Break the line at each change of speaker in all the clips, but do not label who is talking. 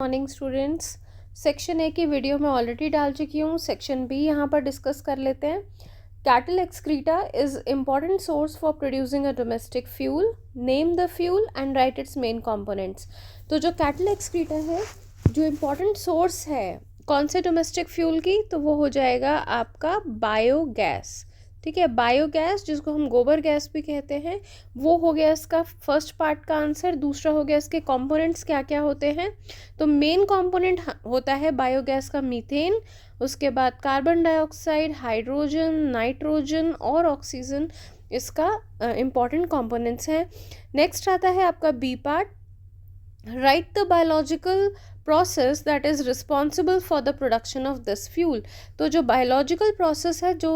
Morning students. Section A की video में already डाल चुकी हूँ। सेक्शन बी यहाँ पर डिस्कस कर लेते हैं। Cattle excreta is important source for producing a domestic fuel. Name the fuel and write it's main components. तो जो कैटल एक्सक्रीटा है, जो इम्पॉर्टेंट सोर्स है कौन से डोमेस्टिक फ्यूल की, तो वो हो जाएगा आपका बायोगैस। ठीक है, बायोगैस जिसको हम गोबर गैस भी कहते हैं, वो हो गया इसका फर्स्ट पार्ट का आंसर। दूसरा हो गया इसके कंपोनेंट्स क्या क्या होते हैं। तो मेन कंपोनेंट होता है बायोगैस का मीथेन, उसके बाद कार्बन डाइऑक्साइड, हाइड्रोजन, नाइट्रोजन और ऑक्सीजन इसका इम्पॉर्टेंट कंपोनेंट्स हैं। नेक्स्ट आता है आपका B part. Write the biological process that is responsible for the production of this fuel. तो जो बायोलॉजिकल प्रोसेस है जो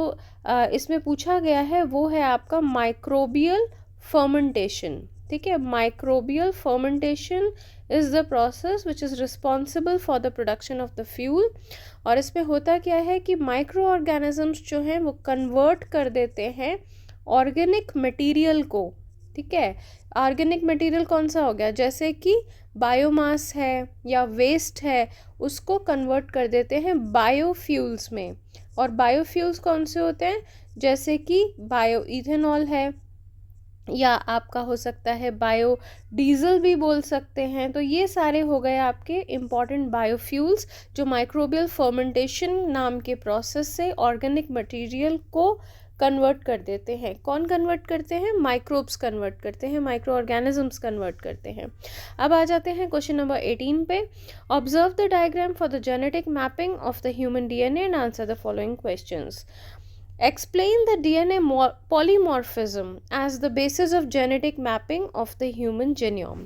इसमें पूछा गया है वो है आपका माइक्रोबियल फर्मेंटेशन। ठीक है, microbial fermentation is the process which is responsible for the production of the fuel. और इसमें होता क्या है कि माइक्रो ऑर्गेनिजम्स जो हैं वो कन्वर्ट कर देते हैं ऑर्गेनिक मटेरियल को। ठीक है, ऑर्गेनिक मटेरियल कौन सा हो गया, जैसे कि बायोमास है या वेस्ट है, उसको कन्वर्ट कर देते हैं बायोफ्यूल्स में। और बायोफ्यूल्स कौन से होते हैं, जैसे कि बायो इथेनॉल है, या आपका हो सकता है बायो डीजल भी बोल सकते हैं। तो ये सारे हो गए आपके इम्पॉर्टेंट बायोफ्यूल्स जो माइक्रोबियल फर्मेंटेशन नाम के प्रोसेस से ऑर्गेनिक मटेरियल को कन्वर्ट कर देते हैं। कौन कन्वर्ट करते हैं, माइक्रोब्स कन्वर्ट करते हैं, माइक्रो ऑर्गेनिजम्स कन्वर्ट करते हैं। अब आ जाते हैं क्वेश्चन नंबर 18 पे। Observe the diagram for the genetic mapping of the human DNA and answer the following questions. Explain the DNA polymorphism as the basis of genetic mapping of the human genome.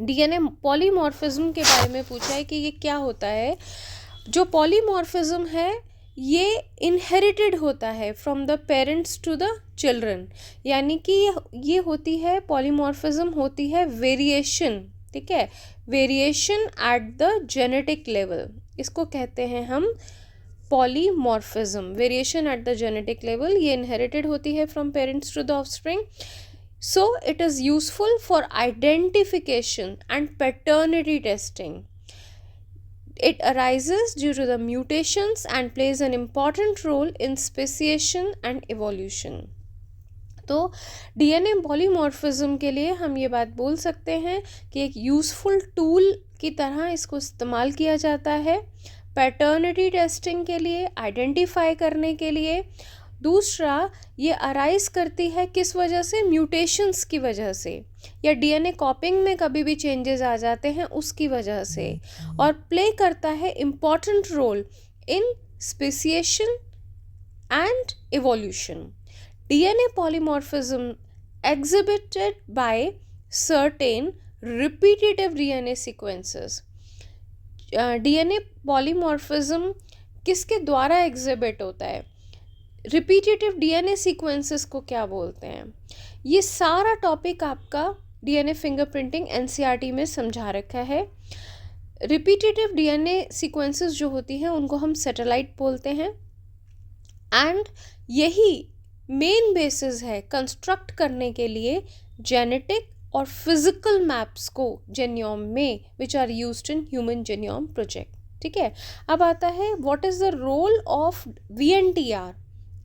DNA polymorphism के बारे में पूछा है कि ये क्या होता है। जो polymorphism है ये इनहेरिटेड होता है from the parents to the children, यानी कि ये होती है polymorphism होती है वेरिएशन। ठीक है, variation at the genetic level, इसको कहते हैं हम polymorphism. Variation at the genetic level, ये इनहेरिटेड होती है from parents to the offspring. So it is useful for identification and paternity testing. It arises due to the mutations and plays an important role in speciation and evolution. तो DNA polymorphism के लिए हम ये बात बोल सकते हैं कि एक यूज़फुल टूल की तरह इसको इस्तेमाल किया जाता है पैटर्निटी टेस्टिंग के लिए, आइडेंटिफाई करने के लिए। दूसरा, ये अराइज करती है किस वजह से, म्यूटेशंस की वजह से, या डीएनए कॉपिंग में कभी भी चेंजेस आ जाते हैं उसकी वजह से। और प्ले करता है important role in speciation and evolution. DNA polymorphism exhibited by certain repetitive DNA sequences. DNA polymorphism किसके द्वारा एग्जिबिट होता है, रिपीटेटिव डीएनए सीक्वेंसेस को क्या बोलते हैं। ये सारा टॉपिक आपका डीएनए फिंगरप्रिंटिंग एनसीईआरटी में समझा रखा है। रिपीटेटिव डीएनए सीक्वेंसेस जो होती हैं उनको हम सैटेलाइट बोलते हैं, एंड यही मेन बेसिस है कंस्ट्रक्ट करने के लिए जेनेटिक और फिजिकल मैप्स को जेनियोम में, which are used in human genome project. ठीक है, अब आता है what is the role of VNTR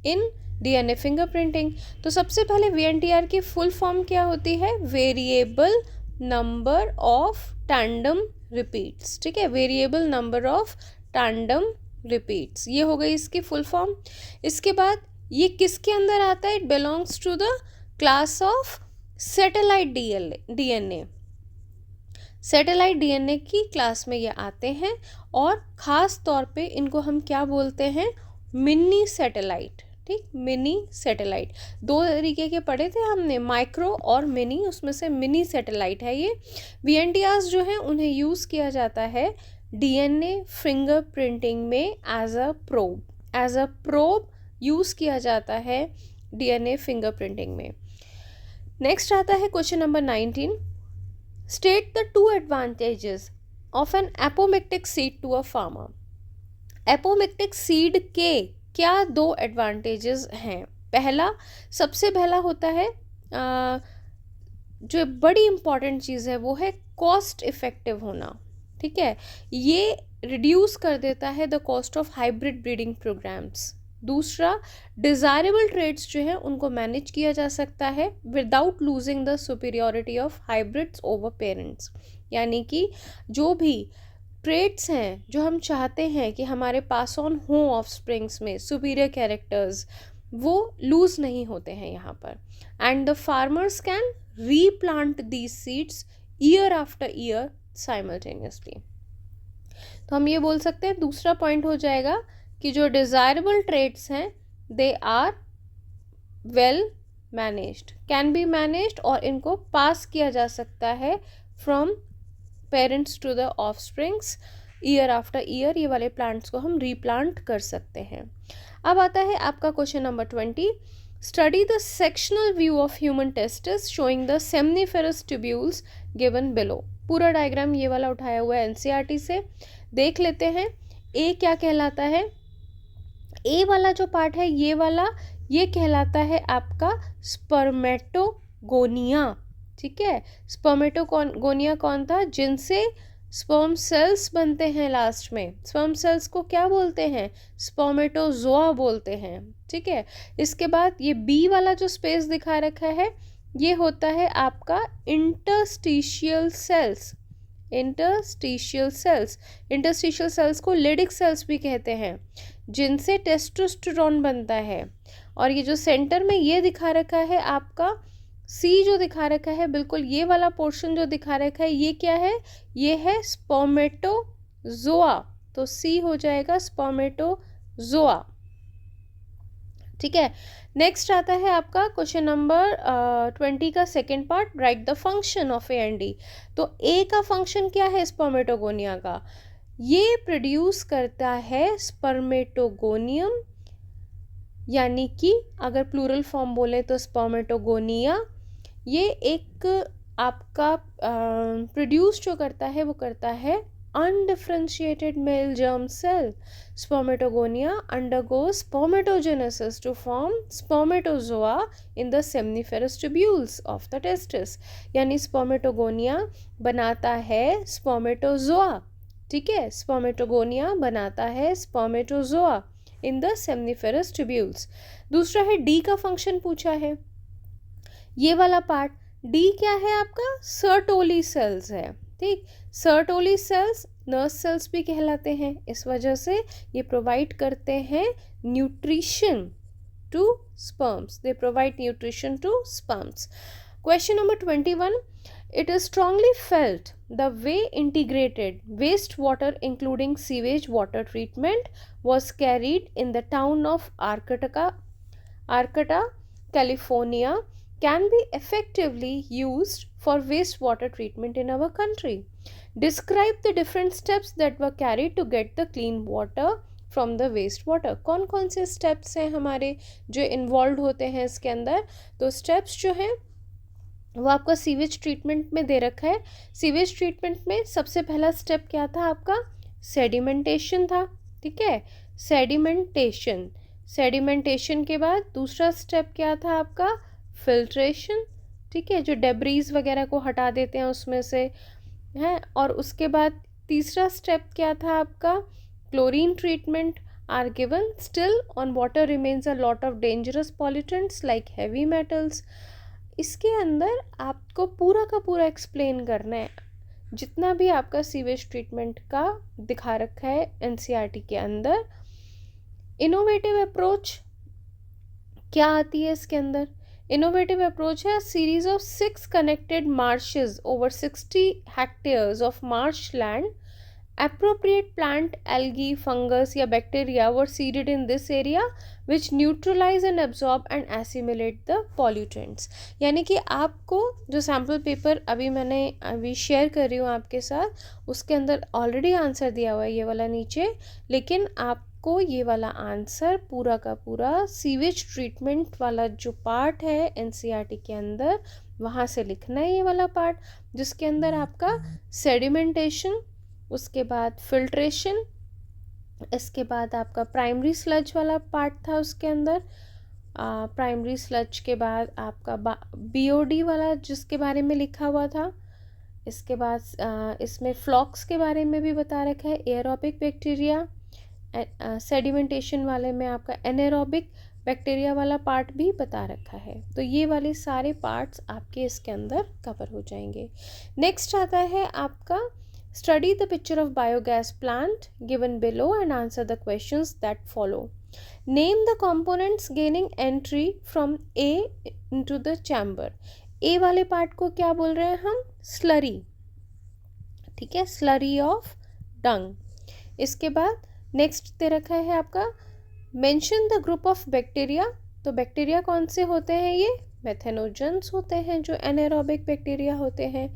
in DNA fingerprinting. तो सबसे पहले वीएनटीआर की फुल फॉर्म क्या होती है, variable number of tandem repeats. ठीक है, variable number of tandem repeats, ये हो गई इसकी फुल फॉर्म. इसके बाद ये किसके अंदर आता है, it belongs to the class of satellite DNA. Satellite DNA की क्लास में ये आते हैं, और ख़ास तौर पे इनको हम क्या बोलते हैं, मिनी सैटेलाइट. ठीक, मिनी सैटेलाइट दो तरीके के पढ़े थे हमने, माइक्रो और मिनी, उसमें से मिनी सैटेलाइट है ये. वीएनटीआर्स जो हैं उन्हें यूज़ किया जाता है डीएनए फिंगरप्रिंटिंग में एज अ प्रोब यूज़ किया जाता है डीएनए फिंगरप्रिंटिंग में. नेक्स्ट आता है question number 19. State the 2 advantages of an apomictic seed to a farmer. Apomictic seed के क्या 2 एडवांटेजेस हैं. सबसे पहला होता है जो बड़ी इंपॉर्टेंट चीज़ है वो है कॉस्ट इफ़ेक्टिव होना. ठीक है, ये रिड्यूस कर देता है the cost of hybrid breeding programmes. दूसरा, डिज़ायरेबल ट्रेड्स जो है उनको मैनेज किया जा सकता है without losing the superiority of hybrids over parents. यानी कि जो भी ट्रेड्स हैं जो हम चाहते हैं कि हमारे पास ऑन हो ऑफस्प्रिंग्स में सुपीरियर कैरेक्टर्स, वो लूज नहीं होते हैं यहाँ पर। And the farmers can replant these seeds year after year simultaneously. तो हम ये बोल सकते हैं दूसरा पॉइंट हो जाएगा कि जो डिज़ायरेबल ट्रेड्स हैं they are well managed, can be managed, और इनको पास किया जा सकता है from parents to the offsprings year after year. ये वाले प्लांट्स को हम रीप्लांट कर सकते हैं। अब आता है आपका question number 20। Study the sectional view of human testis showing the seminiferous tubules given below. पूरा डायग्राम ये वाला उठाया हुआ है एनसीईआरटी से, देख लेते हैं। ए क्या कहलाता है? ए वाला जो पार्ट है ये वाला, ये कहलाता है आपका स्पर्मेटोगोनिया। ठीक है, स्पर्मेटोगोनिया कौन था? जिनसे स्पर्म सेल्स बनते हैं लास्ट में। स्पर्म सेल्स को क्या बोलते हैं? स्पर्मेटोजोआ बोलते हैं। ठीक है, इसके बाद ये बी वाला जो स्पेस दिखा रखा है ये होता है आपका interstitial cells. Interstitial cells, interstitial cells को लिडिक सेल्स भी कहते हैं, जिनसे टेस्टोस्टेरोन बनता है। और ये जो सेंटर में ये दिखा रखा है आपका सी जो दिखा रखा है, बिल्कुल ये वाला पोर्शन जो दिखा रखा है ये क्या है? ये है स्पर्मेटोजोआ। तो सी हो जाएगा स्पर्मेटोजोआ। ठीक है, नेक्स्ट आता है आपका क्वेश्चन नंबर 20 का second part. Write the function of A and D. तो ए का फंक्शन क्या है स्पर्मेटोगोनिया का? ये प्रोड्यूस करता है स्पर्मेटोगोनियम, यानी कि अगर प्लूरल फॉर्म बोले तो स्पर्मेटोगोनिया। ये एक आपका प्रोड्यूस जो करता है वो करता है undifferentiated male germ cell. Spermatogonia undergoes spermatogenesis to form spermatozoa in the seminiferous tubules of the testis. यानी स्पर्मेटोगोनिया बनाता है स्पर्मेटोजोआ। ठीक है, स्पर्मेटोगोनिया बनाता है spermatozoa in the seminiferous tubules. दूसरा है डी का फंक्शन पूछा है, ये वाला पार्ट। डी क्या है आपका? सर्टोली सेल्स है। ठीक, सर्टोली सेल्स नर्स सेल्स भी कहलाते हैं, इस वजह से ये प्रोवाइड करते हैं nutrition to sperms. They provide nutrition to sperms. Question number 21। It is strongly felt the way integrated wastewater including sewage water treatment was carried in the town of Arcata, California can be effectively used for wastewater treatment in our country. Describe the different steps that were carried to get the clean water from the wastewater. कौन कौन से steps हैं हमारे जो involved होते हैं इसके अंदर? तो steps जो हैं वो आपका सीवेज ट्रीटमेंट में दे रखा है। सीवेज ट्रीटमेंट में सबसे पहला स्टेप क्या था आपका? सेडिमेंटेशन था। ठीक है, सेडिमेंटेशन। सेडिमेंटेशन के बाद दूसरा स्टेप क्या था आपका? फिल्ट्रेशन। ठीक है, जो डेब्रीज वगैरह को हटा देते हैं उसमें से है। और उसके बाद तीसरा स्टेप क्या था आपका? Chlorine treatment are given still on water remains a lot of dangerous pollutants like heavy metals. इसके अंदर आपको पूरा का पूरा एक्सप्लेन करना है जितना भी आपका सीवेज ट्रीटमेंट का दिखा रखा है एनसीईआरटी के अंदर। इनोवेटिव अप्रोच क्या आती है इसके अंदर? इनोवेटिव अप्रोच है series of 6 connected marches over 60 hectares of Marsh land. Appropriate plant, algae, fungus या bacteria were seeded in this area which neutralize and absorb and assimilate the pollutants. यानी कि आपको जो सैम्पल पेपर अभी share कर रही हूँ आपके साथ, उसके अंदर ऑलरेडी आंसर दिया हुआ है ये वाला नीचे, लेकिन आपको ये वाला आंसर पूरा का पूरा सीवेज ट्रीटमेंट वाला जो पार्ट है एनसीईआरटी के अंदर वहाँ से लिखना है ये वाला पार्ट, जिसके अंदर आपका सेडिमेंटेशन, उसके बाद फिल्ट्रेशन, इसके बाद आपका प्राइमरी स्लज वाला पार्ट था उसके अंदर। प्राइमरी स्लज के बाद आपका बीओडी वाला जिसके बारे में लिखा हुआ था, इसके बाद इसमें फ्लॉक्स के बारे में भी बता रखा है, एयरोबिक बैक्टीरिया, सेडिमेंटेशन वाले में आपका एनारोबिक बैक्टीरिया वाला पार्ट भी बता रखा है। तो ये वाले सारे पार्ट्स आपके इसके अंदर कवर हो जाएंगे। नेक्स्ट आता है आपका study the picture of biogas plant given below and answer the questions that follow. Name the components gaining entry from a into the chamber. A वाले पार्ट को क्या बोल रहे हैं हम? स्लरी, ठीक है, स्लरी ऑफ डंग। इसके बाद नेक्स्ट दे रखा है आपका mention the group of bacteria. तो बैक्टीरिया कौन से होते हैं? ये मेथेनोजेंस होते हैं जो एनारोबिक बैक्टीरिया होते हैं।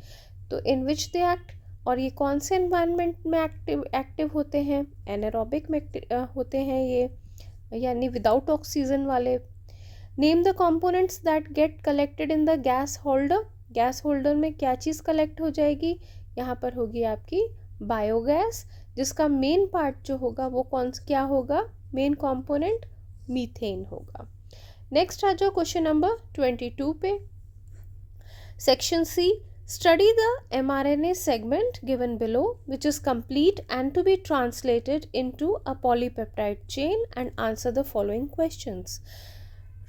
तो इन विच दे एक्ट, और ये कौन से एनवायरनमेंट में एक्टिव होते हैं? एनारोबिक होते हैं ये, यानी विदाउट ऑक्सीजन वाले। Name the components that get collected in the gas holder. Gas holder में क्या चीज़ कलेक्ट हो जाएगी? यहाँ पर होगी आपकी बायोगैस, जिसका मेन पार्ट जो होगा वो क्या होगा? मेन कंपोनेंट मीथेन होगा। नेक्स्ट आ जाओ क्वेश्चन नंबर 22 पे। Section C, study the mRNA segment given below which is complete and to be translated into a polypeptide chain and answer the following questions.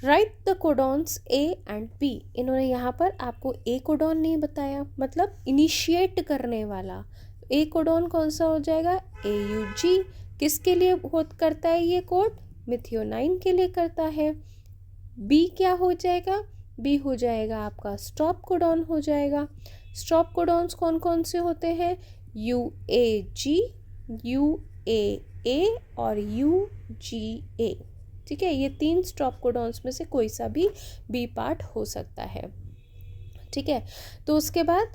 Write the codons A and B. इन्होंने यहाँ पर आपको ए codon नहीं बताया, मतलब initiate करने वाला। ए codon कौन सा हो जाएगा? AUG। किसके लिए करता है ये कोड? मिथियोनाइन के लिए करता है। बी क्या हो जाएगा? बी हो जाएगा आपका स्टॉप कोडॉन हो जाएगा। स्टॉप कोडॉन्स कौन कौन से होते हैं? UAG, UAA और UGA, ठीक है। ये 3 स्टॉप कोडॉन्स में से कोई सा भी बी पार्ट हो सकता है, ठीक है। तो उसके बाद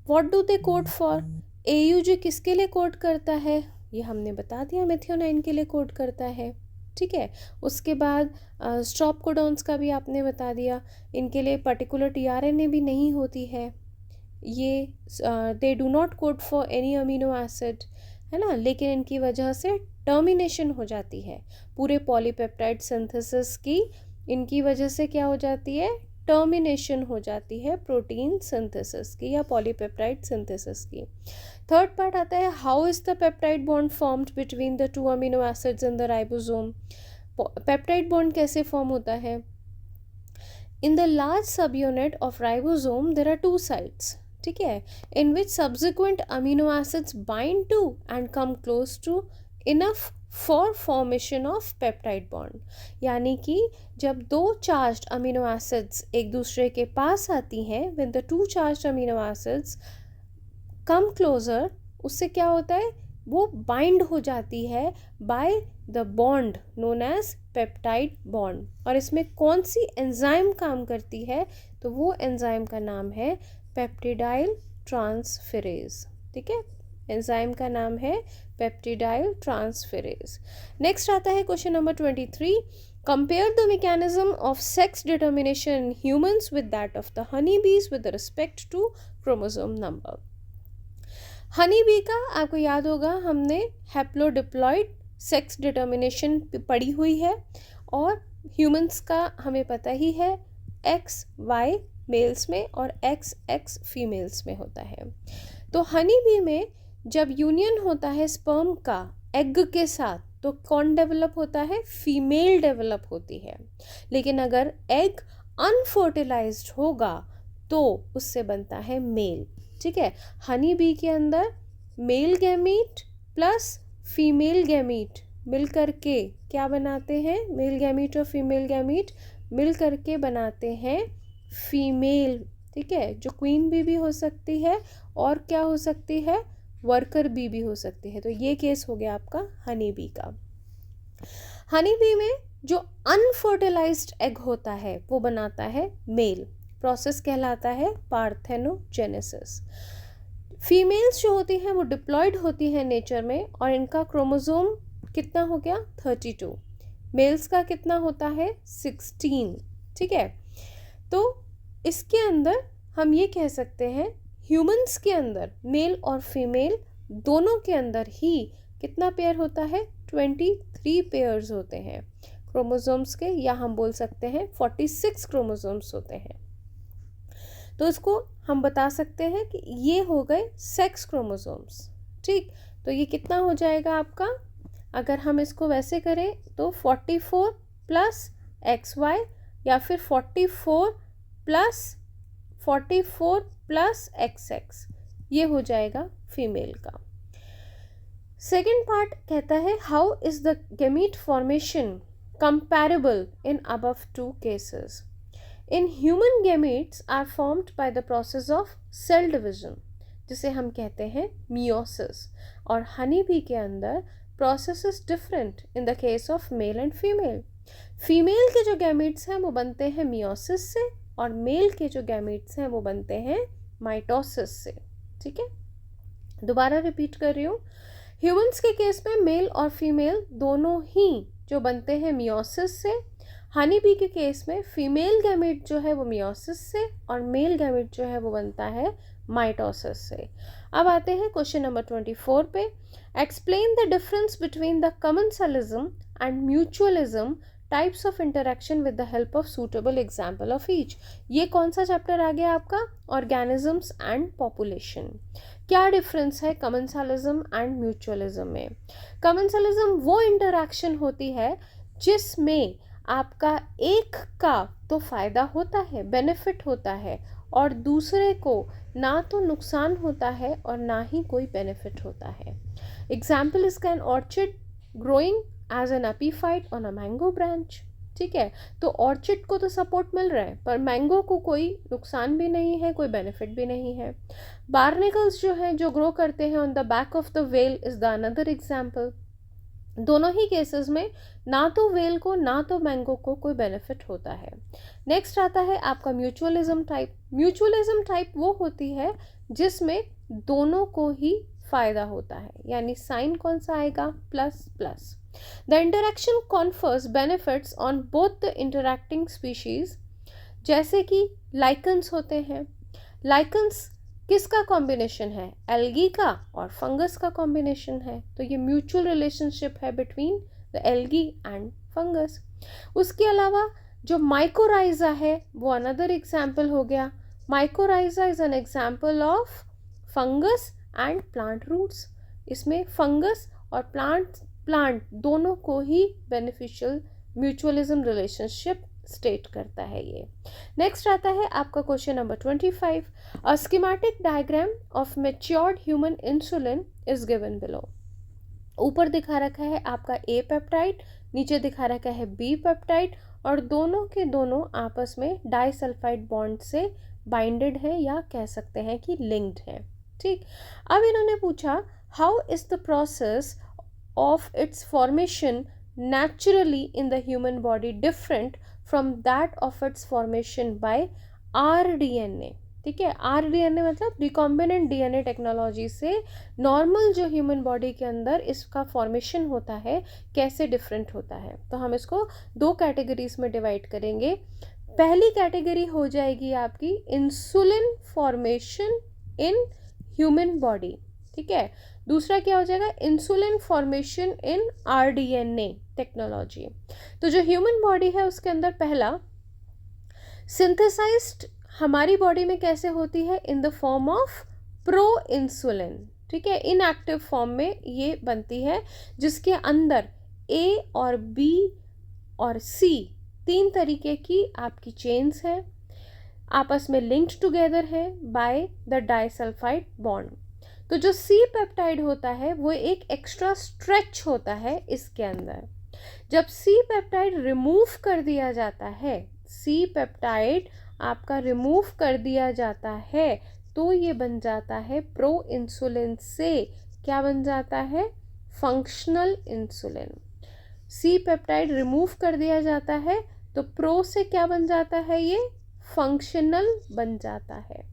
what do they code for? AUG किसके लिए कोड करता है? ये हमने बता दिया, मेथियोनाइन के लिए कोड करता है, ठीक है। उसके बाद स्टॉप कोडॉन्स का भी आपने बता दिया, इनके लिए पर्टिकुलर tRNA भी नहीं होती है। ये they do not code for any amino acid, है ना, लेकिन इनकी वजह से टर्मिनेशन हो जाती है पूरे पॉलीपेप्टाइड सिंथेसिस की। इनकी वजह से क्या हो जाती है? टर्मिनेशन हो जाती है प्रोटीन सिंथेसिस की या पॉलीपेप्टाइड सिंथेसिस की। थर्ड पार्ट आता है, how is the peptide bond formed between the 2 amino acids in the ribosome. Peptide bond कैसे फॉर्म होता है? In the large subunit of ribosome there are 2 sites, ठीक है, in which subsequent amino acids bind to and come close to enough for formation of peptide bond. यानी कि जब 2 charged amino acids एक दूसरे के पास आती हैं, when the 2 charged amino acids come closer, उससे क्या होता है? वो बाइंड हो जाती है by the bond known as peptide bond. और इसमें कौन सी एंजाइम काम करती है? तो वो एंजाइम का नाम है पेप्टिडाइल ट्रांसफेरेज, ठीक है। एंजाइम का नाम है पेप्टिडाइल ट्रांसफेरेज। नेक्स्ट आता है question number 23, compare the mechanism of sex determination in humans with that of the honey bees with respect to chromosome number. Honey bee का आपको याद होगा, हमने हैप्लोडिप्लॉइड सेक्स डिटर्मिनेशन पढ़ी हुई है, और ह्यूमंस का हमें पता ही है XY मेल्स में और XX फीमेल्स में होता है। तो हनी बी में जब यूनियन होता है स्पर्म का एग के साथ, तो कौन डेवलप होता है? फीमेल डेवलप होती है। लेकिन अगर एग अनफर्टिलाइज्ड होगा तो उससे बनता है मेल, ठीक है। हनी बी के अंदर male gamete plus female gamete मिल करके क्या बनाते हैं? मेल गैमीट और फीमेल गैमीट मिल करके बनाते हैं फीमेल, ठीक है, जो क्वीन बी भी हो सकती है और क्या हो सकती है? वर्कर बी भी हो सकती है। तो ये केस हो गया आपका हनी बी का। हनी बी में जो अनफर्टिलाइज्ड एग होता है वो बनाता है मेल, प्रोसेस कहलाता है पार्थेनोजेनेसिस। फीमेल्स जो होती हैं वो डिप्लॉयड होती हैं नेचर में, और इनका क्रोमोसोम कितना हो गया? 32। मेल्स का कितना होता है? 16, ठीक है। तो इसके अंदर हम ये कह सकते हैं, ह्यूमंस के अंदर मेल और फीमेल दोनों के अंदर ही कितना पेयर होता है? 23 पेयर्स होते हैं क्रोमोसोम्स के, या हम बोल सकते हैं 46 क्रोमोसोम्स होते हैं। तो इसको हम बता सकते हैं कि ये हो गए सेक्स क्रोमोसोम्स। ठीक, तो ये कितना हो जाएगा आपका, अगर हम इसको वैसे करें तो 44 प्लस XY या फिर 44 प्लस XX, ये हो जाएगा फीमेल का। सेकेंड पार्ट कहता है how is the gamete formation comparable in above two cases. In human gametes are formed by the process of cell division, जिसे हम कहते हैं मियोसिस, और हनी बी के अंदर process is different in the case of male and female. Female के जो gametes हैं वो बनते हैं मियोसिस से, और मेल के जो गैमीट्स हैं वो बनते हैं माइटोसिस से। ठीक है, दोबारा रिपीट कर रही हूँ, ह्यूमंस के केस में मेल और फीमेल दोनों ही जो बनते हैं मियोसिस से, हनी बी के केस में फीमेल गैमेट जो है वो मियोसिस से और मेल गैमेट जो है वो बनता है माइटोसिस से। अब आते हैं क्वेश्चन नंबर 24 पे। Explain the difference between the commensalism and mutualism types of interaction with the help of suitable example of each. ये कौन सा चैप्टर आ गया आपका, ऑर्गेनिजम्स एंड पॉपुलेशन। क्या डिफरेंस है कमेंसलिज्म एंड म्यूचुअलिज्म में? कमेंसलिज्म वो इंटरेक्शन होती है जिसमें आपका एक का तो फायदा होता है, बेनिफिट होता है, और दूसरे को ना तो नुकसान होता है और ना ही कोई बेनिफिट होता है। एग्जाम्पल इसका an orchid growing as an epiphyte on a mango branch. ठीक है, तो ऑर्चिड को तो सपोर्ट मिल रहा है पर मैंगो को कोई नुकसान भी नहीं है, कोई बेनिफिट भी नहीं है। बार्नेकल्स जो हैं जो ग्रो करते हैं on the back of the well is the another example. दोनों ही केसेस में ना तो वेल को ना तो मैंगो को कोई बेनिफिट होता है। नेक्स्ट आता है आपका म्यूचुअलिज्म टाइप। म्यूचुअलिज्म टाइप वो होती है जिसमें दोनों को ही फायदा होता है, यानी साइन कौन सा आएगा, plus plus. The interaction confers benefits on both the interacting species, जैसे कि लाइकन्स होते हैं। लाइकन्स किसका कॉम्बिनेशन है, एल्गी का और फंगस का कॉम्बिनेशन है, तो ये म्यूचुअल रिलेशनशिप है between the algae and fungus. उसके अलावा जो माइकोराइजा है वो अनदर एग्जाम्पल हो गया। Mycorrhiza is an example of fungus and plant roots. इसमें फंगस और प्लांट दोनों को ही बेनिफिशियल म्यूचुअलिज्म रिलेशनशिप स्टेट करता है ये। नेक्स्ट आता है आपका question number 25। A schematic diagram of matured human insulin is given below. ऊपर दिखा रखा है आपका ए पेप्टाइड, नीचे दिखा रखा है बी पेप्टाइड, और दोनों के दोनों आपस में डाइसल्फाइड बॉन्ड से बाइंडेड है या कह सकते हैं कि लिंक्ड है। ठीक, अब इन्होंने पूछा how is the process of its formation naturally in the human body different from that of its formation by rDNA। ठीक है, rDNA मतलब रिकॉम्बिनेंट डीएनए टेक्नोलॉजी से नॉर्मल जो ह्यूमन बॉडी के अंदर इसका फॉर्मेशन होता है कैसे डिफरेंट होता है। तो हम इसको दो कैटेगरीज में डिवाइड करेंगे। पहली कैटेगरी हो जाएगी आपकी insulin formation in human body. ठीक है, दूसरा क्या हो जाएगा, इंसुलिन फॉर्मेशन इन आरडीएनए टेक्नोलॉजी। तो जो ह्यूमन बॉडी है उसके अंदर पहला सिंथेसाइज्ड हमारी बॉडी में कैसे होती है, in the form of pro insulin. ठीक है, इनएक्टिव फॉर्म में ये बनती है जिसके अंदर ए और बी और सी तीन तरीके की आपकी चेन्स हैं, आपस में लिंक्ड टुगेदर है बाय द डाइसल्फाइड बॉन्ड। तो जो सी पेप्टाइड होता है वो एक एक्स्ट्रा स्ट्रेच होता है इसके अंदर। जब सी पेप्टाइड रिमूव कर दिया जाता है, सी पेप्टाइड आपका रिमूव कर दिया जाता है तो ये बन जाता है प्रो इंसुलिन से क्या बन जाता है, functional insulin. C peptide remove कर दिया जाता है तो प्रो से क्या बन जाता है, ये फंक्शनल बन जाता है।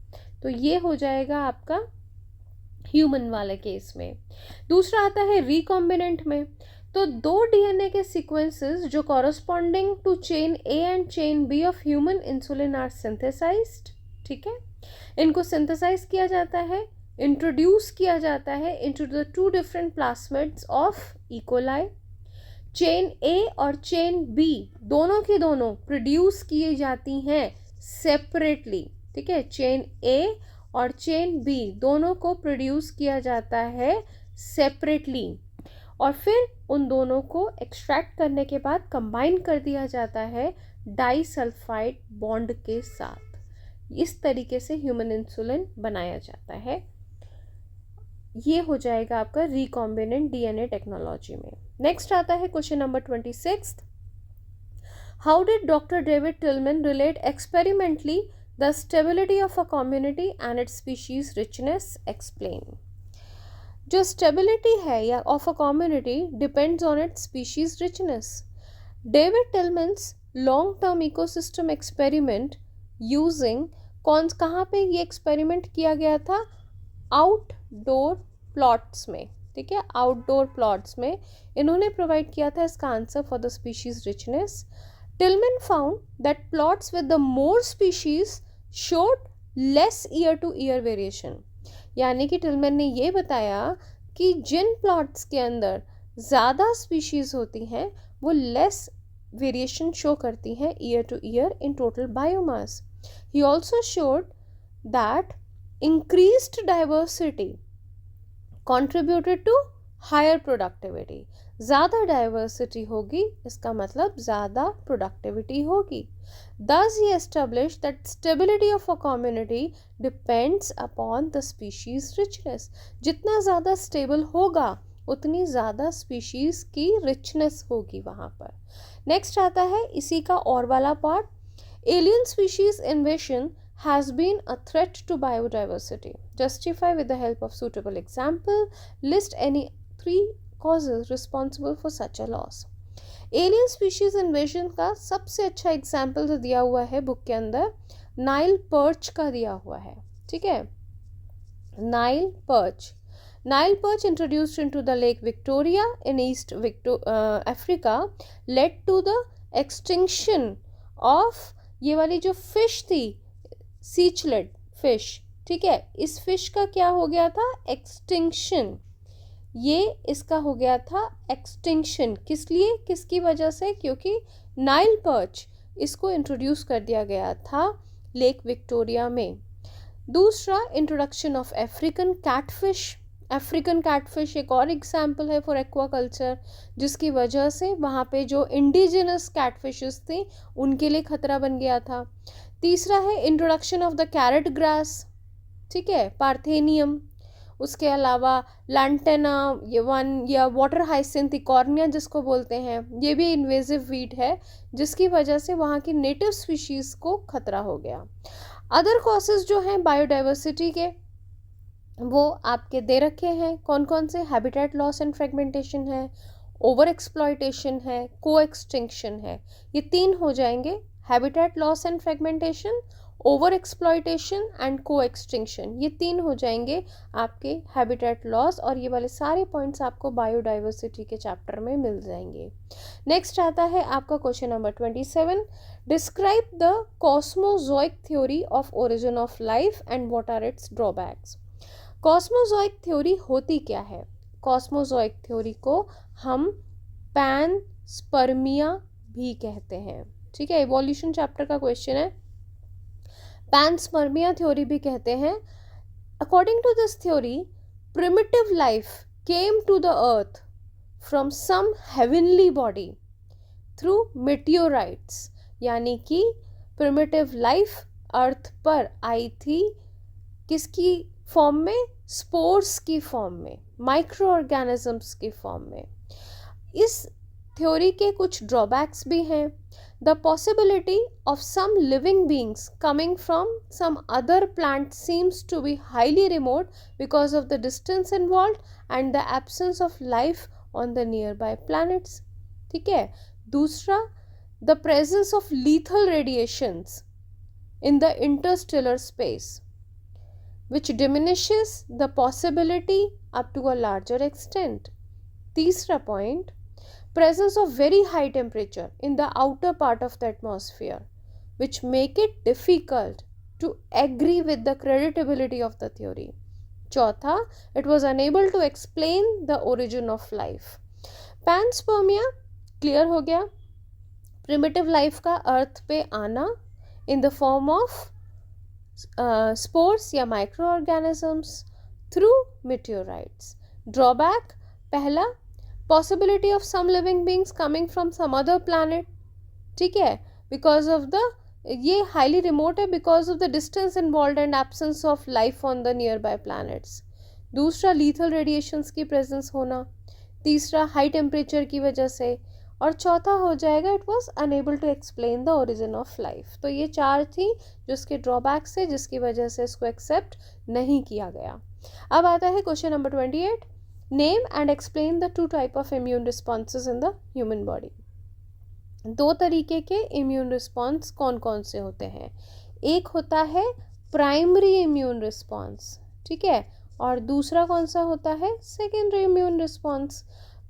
तो ये हो जाएगा आपका ह्यूमन वाले केस में। दूसरा आता है रिकॉम्बिनेंट में। तो दो डीएनए के सीक्वेंसेस जो corresponding to chain A and chain B of human insulin are synthesised. ठीक है, इनको सिंथेसाइज किया जाता है, इंट्रोड्यूस किया जाता है into the two different plasmids of E coli. Chain a और चेन बी दोनों की दोनों प्रोड्यूस की जाती हैं सेपरेटली। ठीक है, चेन ए और चेन बी दोनों को प्रोड्यूस किया जाता है सेपरेटली और फिर उन दोनों को एक्सट्रैक्ट करने के बाद कंबाइन कर दिया जाता है डाइसल्फाइड बॉन्ड के साथ। इस तरीके से ह्यूमन इंसुलिन बनाया जाता है। ये हो जाएगा आपका रिकॉम्बिनेंट डीएनए टेक्नोलॉजी में। नेक्स्ट आता है question number 26। How did doctor David Tilman relate experimentally the stability of a community and its species richness? Explain. जो स्टेबिलिटी है या of a community depends on its species richness. David Tilman's long term ecosystem experiment using कहाँ पे ये experiment किया गया था? Outdoor plots में। ठीक है, आउटडोर प्लॉट्स में इन्होंने प्रोवाइड किया था इसका answer for the species richness. Tilman found that plots with the more species showed less year to year variation. यानी कि टिलमैन ने ये बताया कि जिन प्लॉट्स के अंदर ज़्यादा स्पीशीज होती हैं वो लेस वेरिएशन शो करती हैं year to year in total biomass. He also showed that increased diversity contributed to higher productivity। ज़्यादा डाइवर्सिटी होगी इसका मतलब ज़्यादा प्रोडक्टिविटी होगी। Thus he established that stability of a community depends upon the species richness। जितना ज़्यादा stable होगा उतनी ज़्यादा स्पीशीज़ की रिचनेस होगी वहाँ पर। नेक्स्ट आता है इसी का और वाला part, alien species इन्वेशन has been a threat to biodiversity. Justify with the help of suitable example. List any 3 causes responsible for such a loss. Alien species invasion का सबसे अच्छा एग्जाम्पल जो दिया हुआ है बुक के अंदर नाइल पर्च का दिया हुआ है। ठीक है, Nile perch introduced into the Lake Victoria in East Africa led to the extinction of ये वाली जो फिश थी सीचलेट फिश। ठीक है, इस फिश का क्या हो गया था? एक्सटिंक्शन। ये इसका हो गया था एक्सटिंक्शन। किस लिए, किसकी वजह से? क्योंकि नाइल पर्च इसको इंट्रोड्यूस कर दिया गया था लेक विक्टोरिया में। दूसरा, introduction of African catfish. African catfish एक और एग्जाम्पल है फॉर एक्वाकल्चर, जिसकी वजह से वहाँ पे जो इंडिजिनस कैटफिशेस थे उनके लिए खतरा बन गया था। तीसरा है introduction of the carrot grass. ठीक है, पार्थेनियम। उसके अलावा लैंटेना या वाटर हाइसिंथ इकॉर्निया जिसको बोलते हैं, ये भी इन्वेजिव वीड है जिसकी वजह से वहाँ की नेटिव स्पीशीज़ को खतरा हो गया। अदर कॉजेज जो हैं बायोडाइवर्सिटी के वो आपके दे रखे हैं, कौन कौन से? हैबिटेट लॉस एंड फ्रेगमेंटेशन है, ओवर एक्सप्लॉयटेशन है, को एक्सटिंक्शन है। ये 3 हो जाएंगे, habitat loss and fragmentation, over exploitation and को एक्सटिंक्शन। ये 3 हो जाएंगे आपके हैबिटेट लॉस, और ये वाले सारे पॉइंट्स आपको बायोडाइवर्सिटी के चैप्टर में मिल जाएंगे। नेक्स्ट आता है आपका question number 27। Describe the cosmozoic theory of origin of life and what are its drawbacks. Cosmozoic theory होती क्या है? कॉस्मोजोइक थ्योरी को हम पैनस्पर्मिया भी कहते हैं। ठीक है, इवोल्यूशन चैप्टर का क्वेश्चन है। पैनस्पर्मिया थ्योरी भी कहते हैं। According to this theory, primitive life came to the earth from some heavenly body through meteorites. यानी कि प्रिमिटिव लाइफ अर्थ पर आई थी किसकी फॉर्म में? स्पोर्स की फॉर्म में, माइक्रो ऑर्गेनिजम्स की फॉर्म में। इस थ्योरी के कुछ ड्रॉबैक्स भी हैं। The possibility of some living beings coming from some other plant seems to be highly remote because of the distance involve and the absence of life on the nearby planets. ठीक है, दूसरा, the presence of lethal radiations in the interstellar space, which diminishes the possibility up to a larger extent. तीसरा point, presence of very high temperature in the outer part of the atmosphere, which make it difficult to agree with the credibility of the theory. चौथा, it was unable to explain the origin of life. Panspermia clear हो गया। primitive life का अर्थ पे आना in the form of spores या micro organisms, through meteorites. Drawback पहला, possibility of some living beings coming from some other planet, ठीक है, because of the, ये हाईली रिमोट है because of the distance involve and absence of life on the nearby planets. दूसरा, lethal radiations की presence होना। तीसरा, high temperature की वजह से। और चौथा हो जाएगा it was unable to explain the origin of life. तो ये चार थी जो इसके ड्रॉबैक्स है जिसकी वजह से इसको एक्सेप्ट नहीं किया गया। अब आता है question number 28, name and explain the two type of immune responses in the human body. दो तरीके के इम्यून रिस्पॉन्स कौन कौन से होते हैं? एक होता है प्राइमरी इम्यून रिस्पॉन्स, ठीक है, और दूसरा कौन सा होता है? Secondary immune response.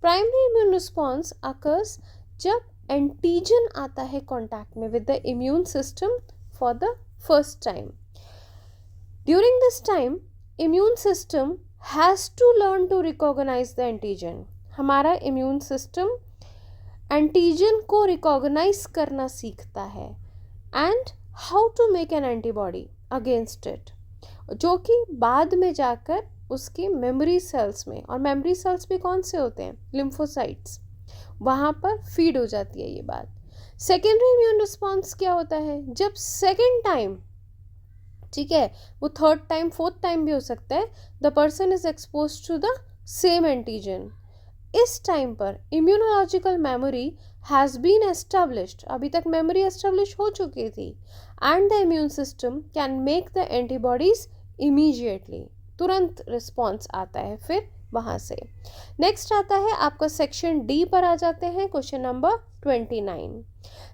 Primary immune response occurs जब एंटीजन आता है कांटेक्ट में with the immune system for the first time. During this time immune system has to learn to recognise the antigen. हमारा इम्यून सिस्टम एंटीजन को recognise करना सीखता है and how to make an antibody against it, जो कि बाद में जाकर उसकी मेमोरी सेल्स में, और मेमोरी सेल्स भी कौन से होते हैं? लिम्फोसाइट्स, वहाँ पर फीड हो जाती है ये बात। सेकेंडरी इम्यून रिस्पॉन्स क्या होता है? जब सेकेंड टाइम, ठीक है, वो थर्ड टाइम फोर्थ टाइम भी हो सकता है, the person is expose to the same antigen. इस टाइम पर immunological memory has been established, अभी तक मेमोरी एस्टेब्लिश हो चुकी थी, and the immune system can make the antibodies immediately, तुरंत रिस्पॉन्स आता है फिर वहाँ से। नेक्स्ट आता है आपका सेक्शन डी पर आ जाते हैं, question number 29।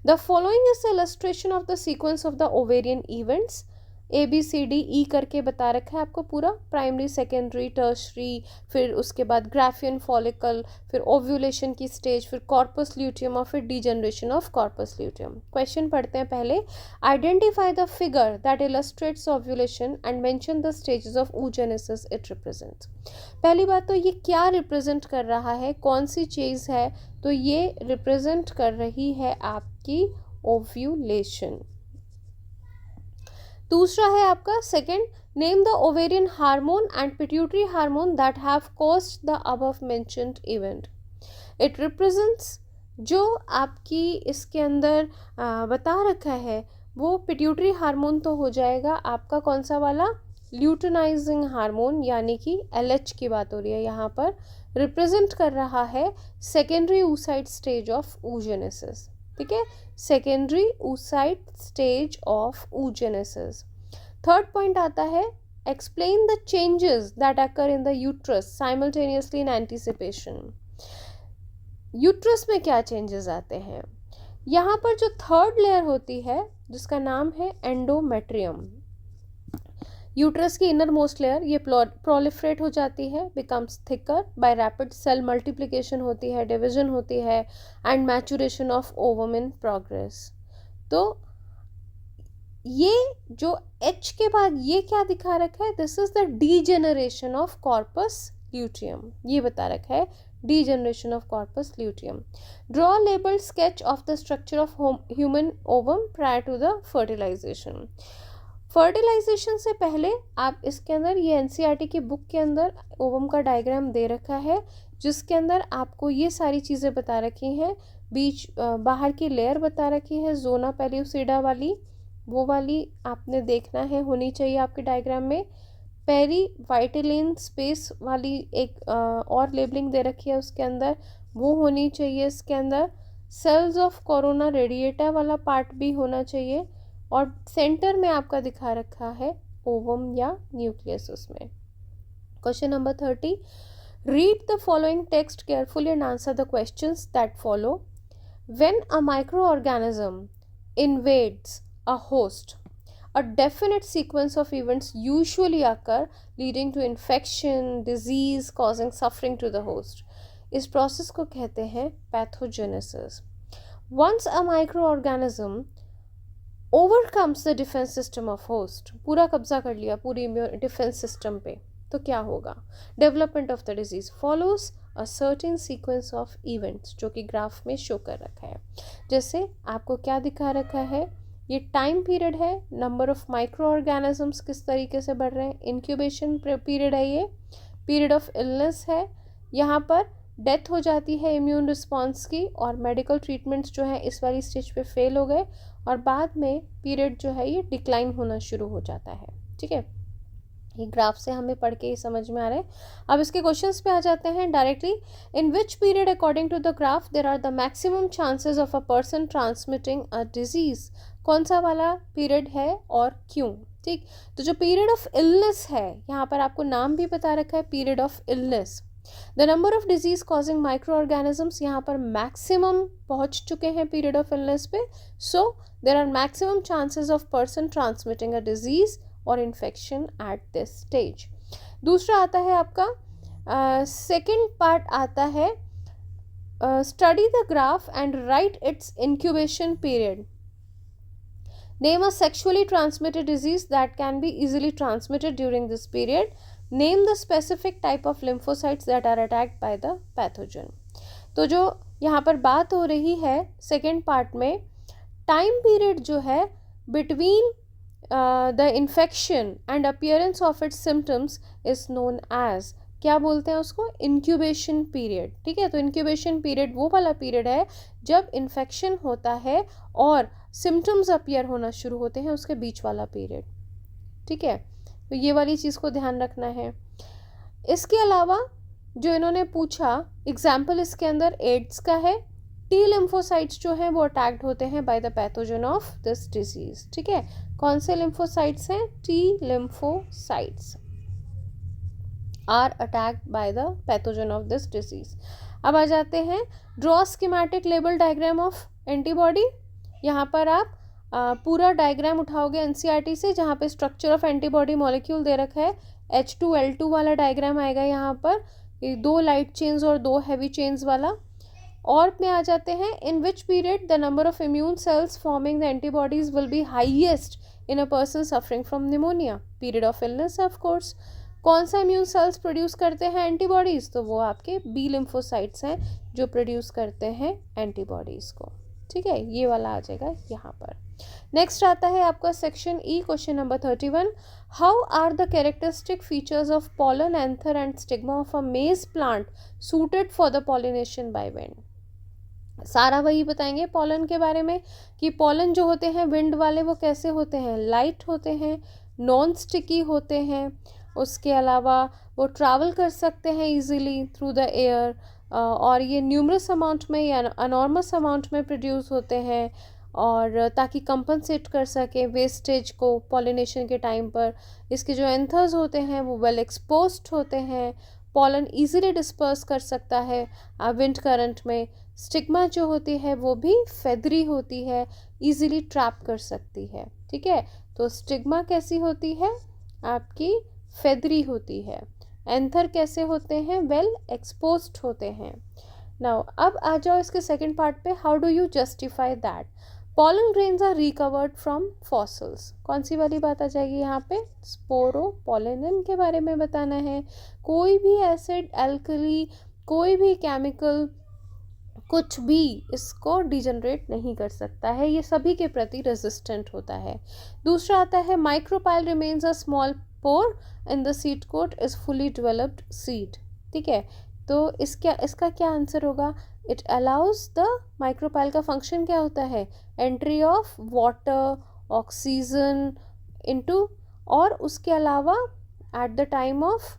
The following is the illustration of the sequence of the ovarian events. ABCDE करके बता रखा है आपको पूरा, प्राइमरी, सेकेंडरी, टर्शरी, फिर उसके बाद ग्राफियन फॉलिकल, फिर ओव्यूलेशन की स्टेज, फिर कॉर्पस ल्यूटियम और फिर degeneration of corpus luteum. Question पढ़ते हैं पहले। Identify the figure that illustrates ovulation and mention the stages of oogenesis it represents. पहली बात तो ये क्या रिप्रेजेंट कर रहा है, कौन सी चीज़ है? तो ये रिप्रेजेंट कर रही है आपकी ओव्यूलेशन। दूसरा है आपका second, name the ovarian hormone and pituitary hormone that have caused the above mentioned event. It represents, जो आपकी इसके अंदर बता रखा है वो पिट्यूटरी हार्मोन तो हो जाएगा आपका कौन सा वाला? ल्यूटेनाइजिंग हार्मोन, यानी कि LH की बात हो रही है यहाँ पर। रिप्रेजेंट कर रहा है secondary oocyte stage of oogenesis, ठीक है, secondary oocyte stage of oogenesis। Third point आता है, explain the changes that occur in the uterus simultaneously in anticipation. Uterus में क्या चेंजेस आते हैं? यहाँ पर जो थर्ड लेयर होती है जिसका नाम है एंडोमेट्रियम, यूट्रस की इनर मोस्ट लेयर, ये प्रोलिफरेट हो जाती है, becomes thicker by rapid cell multiplication होती है, डिवीजन होती है and maturation of ovum in progress. तो ये जो H के बाद ये क्या दिखा रखा है? This is the degeneration of corpus luteum, ये बता रखा है degeneration of corpus luteum. Draw labelled sketch of the structure of human ovum prior to the fertilisation. Fertilisation से पहले आप इसके अंदर, ये NCERT की बुक के अंदर ओवम का डायग्राम दे रखा है जिसके अंदर आपको ये सारी चीज़ें बता रखी हैं। बीच बाहर की लेयर बता रखी है, जोना पेल्यूसिडा वाली, वो वाली आपने देखना है, होनी चाहिए आपके डायग्राम में। पेरी वाइटिलिन स्पेस वाली एक और लेबलिंग दे रखी है उसके अंदर, वो होनी चाहिए इसके अंदर। सेल्स ऑफ कोरोना रेडिएटा वाला पार्ट भी होना चाहिए, और सेंटर में आपका दिखा रखा है ओवम या न्यूक्लियस उसमें। Question number 30, read the following text carefully and answer the questions that follow. When a micro organism invades a host, a definite sequence of events usually occur leading to infection, disease, causing suffering to the host. इस process को कहते हैं pathogenesis. Once a microorganism overcomes the defense system of host, पूरा कब्जा कर लिया पूरी defence system पे, तो क्या होगा? Development of the disease follows a certain sequence of events, जो कि ग्राफ में शो कर रखा है। जैसे आपको क्या दिखा रखा है, ये टाइम पीरियड है, नंबर ऑफ माइक्रो ऑर्गेनिजम्स किस तरीके से बढ़ रहे हैं, इंक्यूबेशन पीरियड है, ये पीरियड ऑफ इलनेस है, यहाँ पर डेथ हो जाती है इम्यून रिस्पॉन्स की और मेडिकल ट्रीटमेंट्स जो है इस वाली स्टेज पे फेल हो गए और बाद में पीरियड जो है ये डिक्लाइन होना शुरू हो जाता है। ठीक है, ये ग्राफ से हमें पढ़ के ही समझ में आ रहा है। अब इसके क्वेश्चंस पे आ जाते हैं directly. In which period according to the graph there are the maximum chances of a person transmitting a disease, कौन सा वाला पीरियड है और क्यों। ठीक, तो जो पीरियड ऑफ इलनेस है यहाँ पर आपको नाम भी बता रखा है, period of illness. The number of disease causing micro organisms यहाँ पर मैक्सिमम पहुंच चुके हैं पीरियड ऑफ इलनेस पे, so there are maximum chances of person transmitting a disease और इन्फेक्शन एट दिस स्टेज। दूसरा आता है आपका सेकेंड पार्ट आता है study the graph and write its incubation period. Name a sexually transmitted disease that can be easily transmitted during this period. Name the specific type of lymphocytes that are attacked by the pathogen. तो जो यहाँ पर बात हो रही है second part में, time period जो है between the infection and appearance of its symptoms is known as, क्या बोलते हैं उसको, इंक्यूबेशन पीरियड। ठीक है, तो इंक्यूबेशन पीरियड वो वाला पीरियड है जब इन्फेक्शन होता है और सिम्टम्स अपीयर होना शुरू होते हैं, उसके बीच वाला पीरियड। ठीक है, तो ये वाली चीज़ को ध्यान रखना है। इसके अलावा जो इन्होंने पूछा एग्जाम्पल इसके अंदर एड्स का है, टी लिम्फोसाइट्स जो हैं वो अटैक्ड होते हैं by the pathogen of this disease. ठीक है, कौन से लिम्फोसाइट्स हैं, T lymphocytes are attacked by the pathogen of this disease. अब आ जाते हैं draw schematic label diagram of antibody. यहाँ पर आप पूरा डायग्राम उठाओगे एनसीईआरटी से, जहाँ पे स्ट्रक्चर ऑफ एंटीबॉडी मॉलिक्यूल दे रखा है, H2L2 वाला डायग्राम आएगा यहाँ पर, ये 2 लाइट चेन्स और 2 हैवी चेन्स वाला। और में आ जाते हैं in which period the number of immune cells forming the antibodies will be highest in a person suffering from pneumonia, period of illness of course. कौन सा इम्यून सेल्स प्रोड्यूस करते हैं एंटीबॉडीज, तो वो आपके बी लिम्फोसाइट्स हैं जो produce करते हैं एंटीबॉडीज को। ठीक है, ये वाला आ जाएगा यहाँ पर। नेक्स्ट आता है आपका section E, question number 31। How are the characteristic features of pollen, anther and stigma of a maize plant suited for the pollination by wind. सारा वही बताएंगे पॉलन के बारे में कि पॉलन जो होते हैं विंड वाले वो कैसे होते हैं, लाइट होते हैं, नॉन स्टिकी होते हैं, उसके अलावा वो ट्रैवल कर सकते हैं इजीली थ्रू द एयर, और ये न्यूमरस अमाउंट में या अनॉर्मस अमाउंट में प्रोड्यूस होते हैं, और ताकि कंपनसेट कर सकें वेस्टेज को पॉलिनेशन के टाइम पर। इसके जो एंथर्स होते हैं वो वेल एक्सपोज्ड होते हैं, पॉलन इजीली डिस्पर्स कर सकता है विंड करंट में। स्टिग्मा जो होती है वो भी फेदरी होती है, इजीली ट्रैप कर सकती है। ठीक है, तो स्टिग्मा कैसी होती है आपकी, फेदरी होती है। एंथर कैसे होते हैं, वेल एक्सपोज्ड होते हैं। नाउ अब आ जाओ इसके सेकंड पार्ट पे, how do you justify that pollen grains are recovered from fossils। कौन सी वाली बात आ जाएगी यहाँ पे, स्पोरोपोलेनिन के बारे में बताना है। कोई भी एसिड, एल्कली, कोई भी केमिकल, कुछ भी इसको डिजनरेट नहीं कर सकता है, ये सभी के प्रति रेजिस्टेंट होता है। दूसरा आता है micropyle remains a small pore in the seed coat is fully developed seed. ठीक है, तो इसका क्या आंसर होगा, इट अलाउज द, माइक्रोपाइल का फंक्शन क्या होता है, entry of water, oxygen into, और उसके अलावा at the time of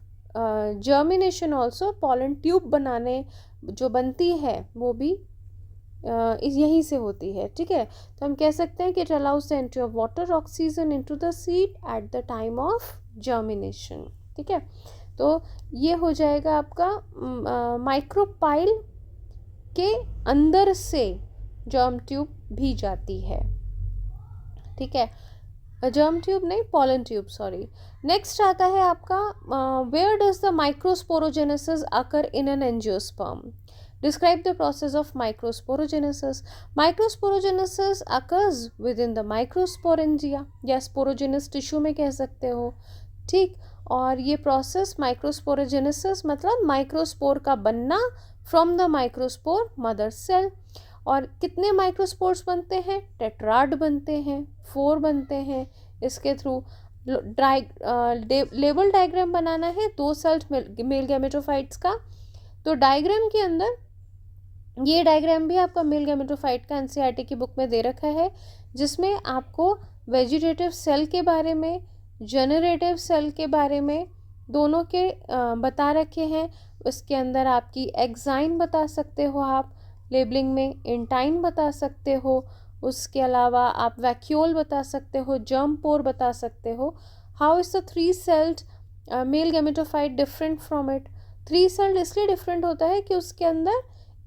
germination also pollen tube बनाने जो बनती है वो भी यहीं से होती है। ठीक है, तो हम कह सकते हैं कि it allows the entry of water, oxygen into the seed eight the time of germination. ठीक है, तो ये हो जाएगा आपका माइक्रोपाइल के अंदर से जर्म ट्यूब भी जाती है। ठीक है, जर्म ट्यूब नहीं, पॉलन ट्यूब, सॉरी। नेक्स्ट आता है आपका where does the microsporogenesis occur in an angiosperm. Describe the process of microsporogenesis. Microsporogenesis occurs within the microsporangia, या स्पोरोजेनस टिश्यू में कह सकते हो। ठीक, और ये प्रोसेस माइक्रोस्पोरोजेनेसिस मतलब माइक्रोस्पोर का बनना from the microspore mother cell, और कितने माइक्रोस्पोर्स बनते हैं? टेट्राड बनते हैं, 4 बनते हैं। इसके थ्रू लेबल डायग्राम बनाना है 2 सेल्ड मेल गैमेटोफाइट्स का। तो डायग्राम के अंदर ये डायग्राम भी आपका मेल गैमेटोफाइट का एनसीईआरटी की बुक में दे रखा है, जिसमें आपको वेजिटेटिव सेल के बारे में, जनरेटिव सेल के बारे में दोनों के बता रखे हैं। उसके अंदर आपकी एक्साइन बता सकते हो आप लेबलिंग में, इंटाइन बता सकते हो, उसके अलावा आप वैक्यूल बता सकते हो, जर्म पोर बता सकते हो। How is the 3 sailed male gametophyte different from it? 3 sailed इसलिए डिफरेंट होता है कि उसके अंदर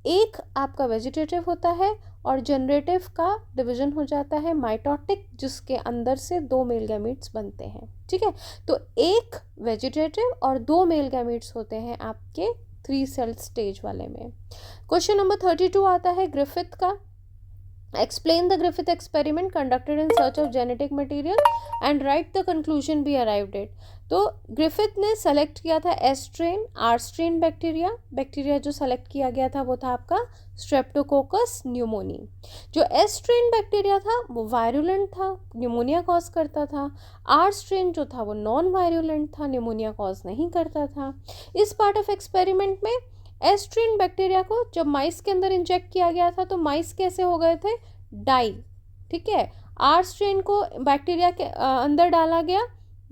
एक आपका वेजिटेटिव होता है और जनरेटिव का डिवीजन हो जाता है माइटोटिक, जिसके अंदर से 2 मेल गैमीट्स बनते हैं। ठीक है, तो एक वेजिटेटिव और 2 मेल गैमीट्स होते हैं आपके 3 सेल स्टेज वाले में। क्वेश्चन नंबर 32 आता है ग्रिफिथ का। Explain the Griffith experiment conducted in search of genetic material and write the conclusion we arrived at. तो ग्रिफिथ ने सेलेक्ट किया था S strain, R strain bacteria जो सेलेक्ट किया गया था वो था आपका स्ट्रेप्टोकोकस न्यूमोनी। जो एस स्ट्रेन बैक्टीरिया था वो वायरुलेंट था, न्यूमोनिया कॉज करता था। आर स्ट्रेन जो था वो नॉन वायरुलेंट था, न्यूमोनिया कॉज नहीं करता था। इस पार्ट ऑफ एक्सपेरिमेंट में एस स्ट्रेन बैक्टीरिया को जब माइस के अंदर इंजेक्ट किया गया था तो माइस कैसे हो गए थे? डाई। ठीक है, आर स्ट्रेन को बैक्टीरिया के अंदर डाला गया,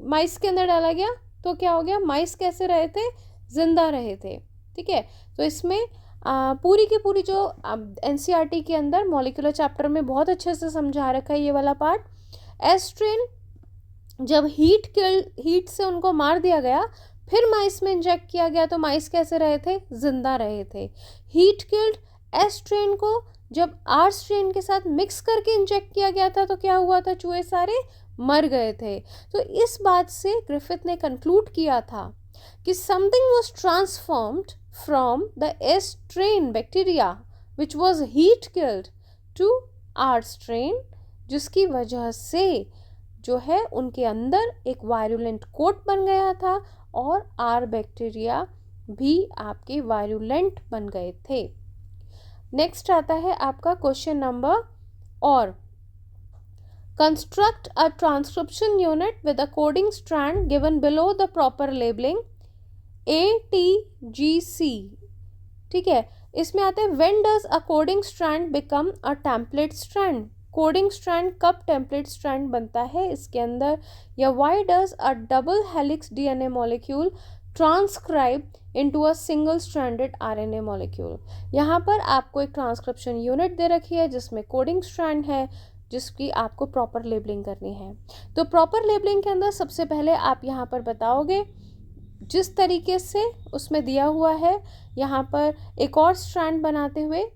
माइस के अंदर डाला गया, तो क्या हो गया? माइस कैसे रहे थे? जिंदा रहे थे। ठीक है, तो इसमें पूरी की पूरी जो एनसीईआरटी के अंदर मॉलिक्यूलर चैप्टर में बहुत अच्छे से समझा रखा है ये वाला पार्ट। एस स्ट्रेन जब हीट से उनको मार दिया गया, फिर माइस में इंजेक्ट किया गया तो माइस कैसे रहे थे? जिंदा रहे थे। हीट किल्ड एस स्ट्रेन को जब आर स्ट्रेन के साथ मिक्स करके इंजेक्ट किया गया था तो क्या हुआ था? चूहे सारे मर गए थे। तो इस बात से ग्रिफिथ ने कंक्लूड किया था कि something was transformed from the S strain bacteria which was heat killed to R strain, जिसकी वजह से जो है उनके अंदर एक वायरुलेंट कोट बन गया था और आर बैक्टीरिया भी आपके वायरुलेंट बन गए थे। नेक्स्ट आता है आपका क्वेश्चन नंबर और construct a transcription unit with a coding strand given below the proper labelling ATGC। ठीक है, इसमें आते हैं when does a coding strand become a template strand? Coding strand कब टेम्पलेट स्ट्रैंड बनता है इसके अंदर? या why does a double helix DNA molecule transcribe into a single stranded RNA molecule? यहाँ पर आपको एक ट्रांसक्रिप्शन यूनिट दे रखी है जिसमें कोडिंग स्ट्रैंड है, जिसकी आपको प्रॉपर लेबलिंग करनी है। तो प्रॉपर लेबलिंग के अंदर सबसे पहले आप यहाँ पर बताओगे जिस तरीके से उसमें दिया हुआ है, यहाँ पर एक और स्ट्रैंड बनाते हुए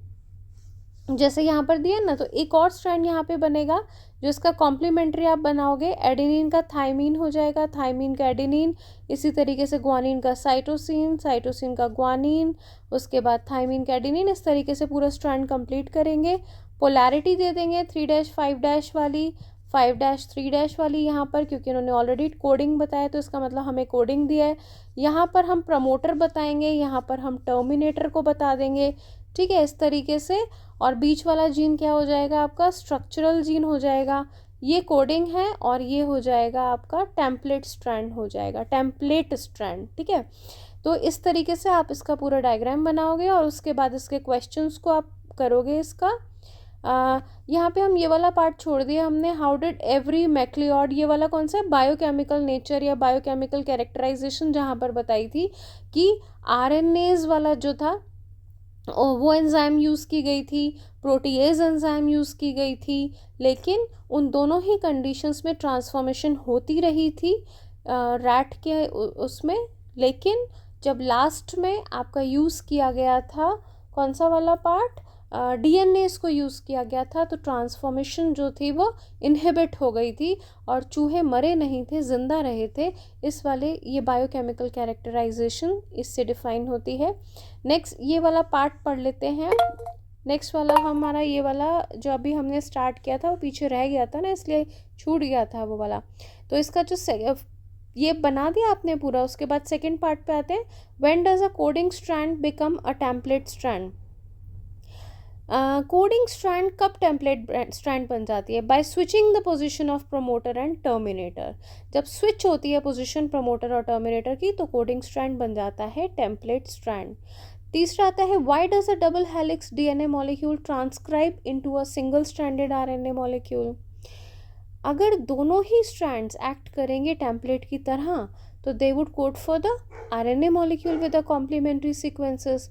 जैसे यहाँ पर दिया ना, तो एक और स्ट्रैंड यहाँ पे बनेगा जो इसका कॉम्प्लीमेंट्री आप बनाओगे। एडेनिन का थाइमीन हो जाएगा, थाइमीन का एडेनिन, इसी तरीके से ग्वानिन का साइटोसिन, साइटोसिन का ग्वानिन, उसके बाद थाइमीन का एडेनिन। इस तरीके से पूरा स्ट्रैंड कंप्लीट करेंगे। पोलैरिटी दे देंगे 3-5 वाली, 5-3 वाली यहाँ पर, क्योंकि उन्होंने ऑलरेडी कोडिंग बताया तो इसका मतलब हमें कोडिंग दिया है। यहाँ पर हम प्रमोटर बताएंगे, यहाँ पर हम टर्मिनेटर को बता देंगे। ठीक है, इस तरीके से। और बीच वाला जीन क्या हो जाएगा? आपका स्ट्रक्चरल जीन हो जाएगा। ये कोडिंग है और ये हो जाएगा आपका टेम्पलेट स्ट्रैंड हो जाएगा, टेम्पलेट स्ट्रैंड। ठीक है, तो इस तरीके से आप इसका पूरा डायग्राम बनाओगे और उसके बाद इसके क्वेश्चंस को आप करोगे। इसका यहाँ पे हम ये वाला पार्ट छोड़ दिया हमने। हाउ डिड एवरी मैक्लियोड, ये वाला कौन सा है? बायोकेमिकल नेचर या बायोकेमिकल कैरेक्टराइजेशन, जहाँ पर बताई थी कि आरएनएज वाला जो था वो एंजाइम यूज़ की गई थी, प्रोटीएज एंजाइम यूज़ की गई थी, लेकिन उन दोनों ही कंडीशंस में ट्रांसफॉर्मेशन होती रही थी रैट के उसमें। लेकिन जब लास्ट में आपका यूज़ किया गया था कौन सा वाला पार्ट? डीएनए को यूज़ किया गया था, तो ट्रांसफॉर्मेशन जो थी वो इनहिबिट हो गई थी और चूहे मरे नहीं थे, जिंदा रहे थे। इस वाले ये बायोकेमिकल कैरेक्टराइजेशन इससे डिफाइन होती है। नेक्स्ट ये वाला पार्ट पढ़ लेते हैं। नेक्स्ट वाला हमारा ये वाला जो अभी हमने स्टार्ट किया था वो पीछे रह गया था ना, इसलिए छूट गया था वो वाला। तो इसका जो ये बना दिया आपने पूरा। उसके बाद सेकेंड पार्ट पे आते हैं। When does a coding strand become a template strand? Coding strand कब टेम्पलेट स्ट्रैंड बन जाती है? By switching the position of promoter and terminator. जब स्विच होती है पोजीशन प्रमोटर और टर्मिनेटर की तो कोडिंग स्ट्रैंड बन जाता है टेम्पलेट स्ट्रैंड। तीसरा आता है why does a double helix DNA molecule transcribe into a single stranded RNA molecule. अगर दोनों ही स्ट्रैंड्स एक्ट करेंगे टेम्पलेट की तरह तो they would code for the RNA molecule with the complementary sequences.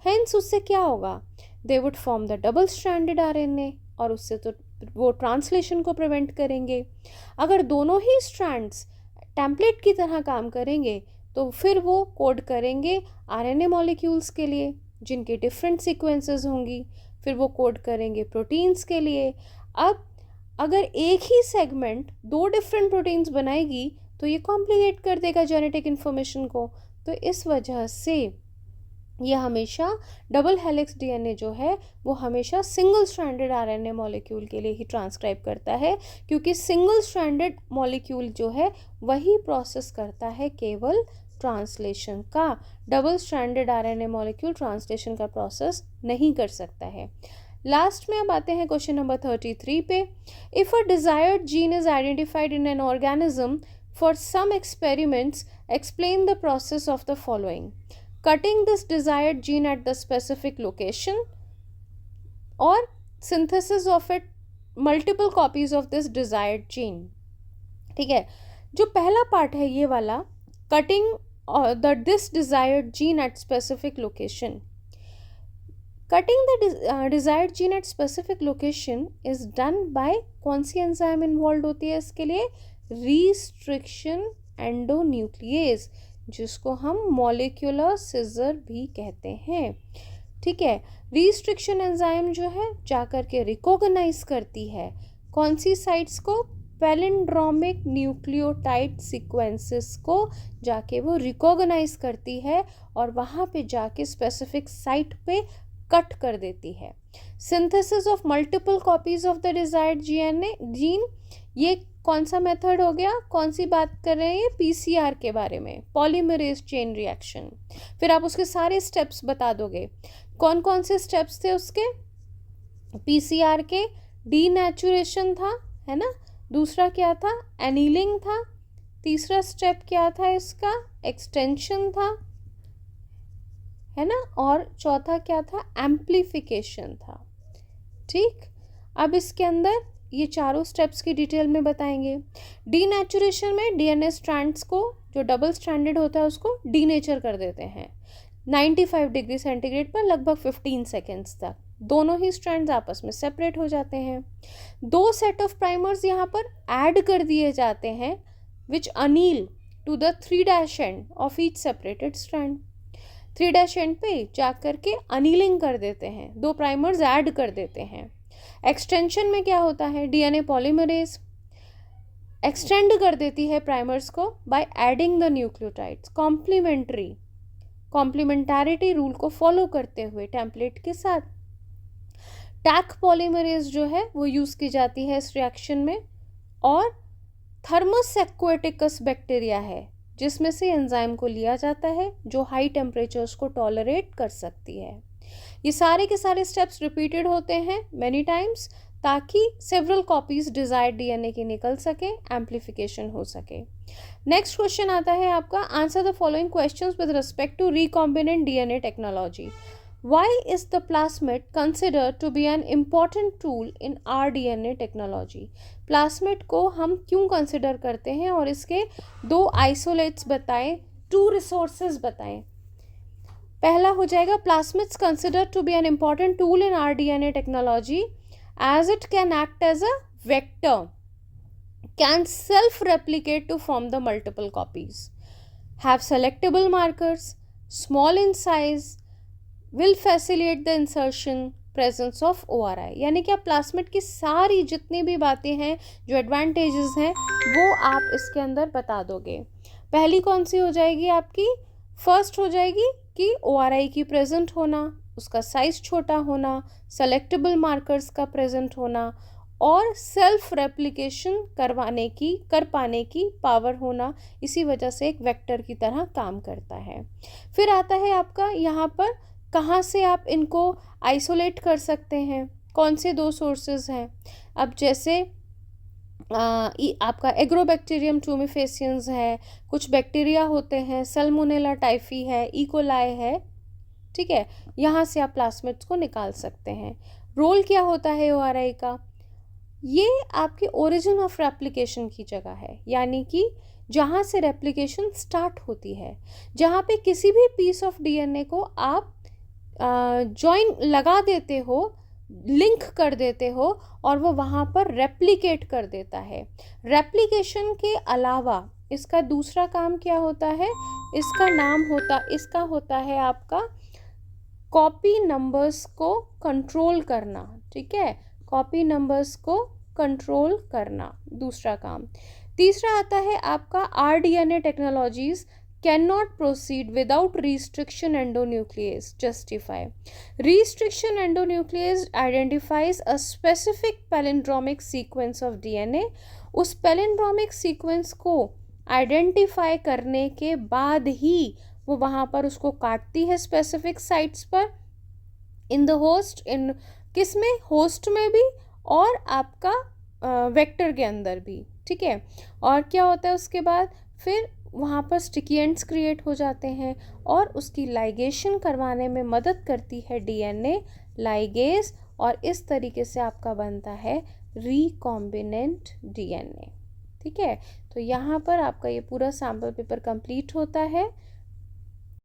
Hence उससे क्या होगा? They would form the double stranded RNA और उससे तो वो ट्रांसलेशन को प्रिवेंट करेंगे। अगर दोनों ही स्ट्रैंड्स टेम्पलेट की तरह काम करेंगे तो फिर वो कोड करेंगे आरएनए मॉलिक्यूल्स के लिए जिनके डिफरेंट सीक्वेंसेस होंगी, फिर वो कोड करेंगे प्रोटीन्स के लिए। अब अगर एक ही सेगमेंट दो डिफरेंट प्रोटीन्स बनाएगी तो ये कॉम्प्लिकेट कर देगा जेनेटिक इन्फॉर्मेशन को। तो इस वजह से ये हमेशा डबल हेलिक्स डीएनए जो है वो हमेशा सिंगल स्ट्रैंडेड आरएनए मॉलिक्यूल के लिए ही ट्रांसक्राइब करता है, क्योंकि सिंगल स्ट्रैंडेड मॉलिक्यूल जो है वही प्रोसेस करता है केवल ट्रांसलेशन का। Double stranded RNA molecule translation का प्रोसेस नहीं कर सकता है। लास्ट में अब आते हैं क्वेश्चन नंबर 33 पे। If a desired gene is identified in an organism for some experiments, explain the process of the following. Cutting this desired gene at the specific location or synthesis of it multiple copies of this desired gene। ठीक है, जो पहला part है ये वाला cutting this desired gene at specific location, cutting the desired gene at specific location is done by कौन सी enzyme involve होती है इसके लिए? रिस्ट्रिक्शन एंडोन्यूक्लियेज, जिसको हम मॉलिक्यूलर सिजर भी कहते हैं। ठीक है, रिस्ट्रिक्शन एंजाइम जो है जाकर के रिकॉग्नाइज करती है कौन सी साइट्स को? पैलिंड्रोमिक न्यूक्लियोटाइड सीक्वेंसेस को जाके वो रिकॉग्नाइज करती है और वहाँ पे जाके स्पेसिफिक साइट पे कट कर देती है। Synthesis of multiple copies of the desired gene, ये कौन सा मेथड हो गया? कौन सी बात कर रहे हैं ये? पीसीआर के बारे में, पॉलीमरेज चेन रिएक्शन। फिर आप उसके सारे स्टेप्स बता दोगे। कौन कौन से स्टेप्स थे उसके? पीसीआर के डीनेचुरेशन था, है ना, दूसरा क्या था? एनीलिंग था, तीसरा स्टेप क्या था इसका? एक्सटेंशन था, है ना, और चौथा क्या था? एम्प्लीफिकेशन था। ठीक, अब इसके अंदर ये चारों स्टेप्स की डिटेल में बताएंगे। डीनेचुरेशन में डीएनए स्ट्रैंड्स को जो डबल स्ट्रैंडेड होता है उसको डीनेचर कर देते हैं 95 डिग्री सेंटीग्रेड पर लगभग 15 सेकेंड्स तक। दोनों ही स्ट्रैंड्स आपस में सेपरेट हो जाते हैं। दो सेट ऑफ प्राइमर्स यहाँ पर ऐड कर दिए जाते हैं which anneal to the 3' end of each separated strand. 3' end पे जाकर के अनीलिंग कर देते हैं, दो प्राइमर्स ऐड कर देते हैं। एक्सटेंशन में क्या होता है? डीएनए पॉलीमरेज एक्सटेंड कर देती है प्राइमर्स को by adding the nucleotides, complementarity rule को फॉलो करते हुए टेम्पलेट के साथ। टैक पॉलीमरेज जो है वो यूज की जाती है इस रिएक्शन में, और थर्मस एक्वेटिकस बैक्टीरिया है जिसमें से एंजाइम को लिया जाता है जो हाई टेम्परेचर्स को टॉलरेट कर सकती है। ये सारे के सारे स्टेप्स रिपीटेड होते हैं मेनी टाइम्स ताकि सेवरल कॉपीज डिजायर्ड डीएनए की निकल सके, एम्प्लीफिकेशन हो सके। नेक्स्ट क्वेश्चन आता है आपका, answer the following questions with respect to recombinant DNA technology. Why is the plasmid considered to be an important tool in rDNA technology? Plasmid को हम क्यों कंसिडर करते हैं और इसके दो आइसोलेट्स बताएं, टू रिसोर्सेज बताएं। पहला हो जाएगा, plasmids consider to be an important tool in rDNA technology as it can act as a vector, can self-replicate to form the multiple copies, have selectable markers, small in size, will facilitate the insertion, presence of ORI। यानी कि आप plasmid की सारी जितनी भी बातें हैं, जो एडवांटेजेस हैं, वो आप इसके अंदर बता दोगे। पहली कौन सी हो जाएगी आपकी? फर्स्ट हो जाएगी कि ORI की प्रेजेंट होना, उसका साइज छोटा होना, सेलेक्टेबल मार्कर्स का प्रेजेंट होना और सेल्फ रेप्लिकेशन कर पाने की पावर होना, इसी वजह से एक वेक्टर की तरह काम करता है। फिर आता है आपका यहाँ पर कहाँ से आप इनको आइसोलेट कर सकते हैं, कौन से 2 सोर्सेज हैं। अब जैसे आपका एग्रोबैक्टीरियम ट्यूमेफेसियंस है, कुछ बैक्टीरिया होते हैं, सल्मोनेला टाइफी है, इकोलाई है, ठीक है, यहाँ से आप प्लाज्मिड्स को निकाल सकते हैं। रोल क्या होता है ORI का, ये आपके ओरिजिन ऑफ रेप्लिकेशन की जगह है, यानी कि जहाँ से रेप्लिकेशन स्टार्ट होती है, जहाँ पे किसी भी पीस ऑफ DNA को आप जॉइन लगा देते हो, लिंक कर देते हो और वो वहाँ पर रेप्लिकेट कर देता है। रेप्लिकेशन के अलावा इसका दूसरा काम क्या होता है, इसका होता है आपका कॉपी नंबर्स को कंट्रोल करना, ठीक है, कॉपी नंबर्स को कंट्रोल करना दूसरा काम। तीसरा आता है आपका rDNA technologies cannot proceed without restriction endonuclease justify. Restriction endonuclease identifies a specific palindromic sequence of DNA. उस palindromic sequence को आइडेंटिफाई करने के बाद ही वो वहाँ पर उसको काटती है स्पेसिफिक साइट्स पर, इन द होस्ट, इन किस में, होस्ट में भी और आपका वेक्टर के अंदर भी, ठीक है। और क्या होता है उसके बाद, फिर वहाँ पर स्टिकी एंड्स क्रिएट हो जाते हैं और उसकी लाइगेशन करवाने में मदद करती है DNA लाइगेज, और इस तरीके से आपका बनता है रिकॉम्बिनेंट DNA, ठीक है। तो यहाँ पर आपका ये पूरा सैम्पल पेपर कंप्लीट होता है।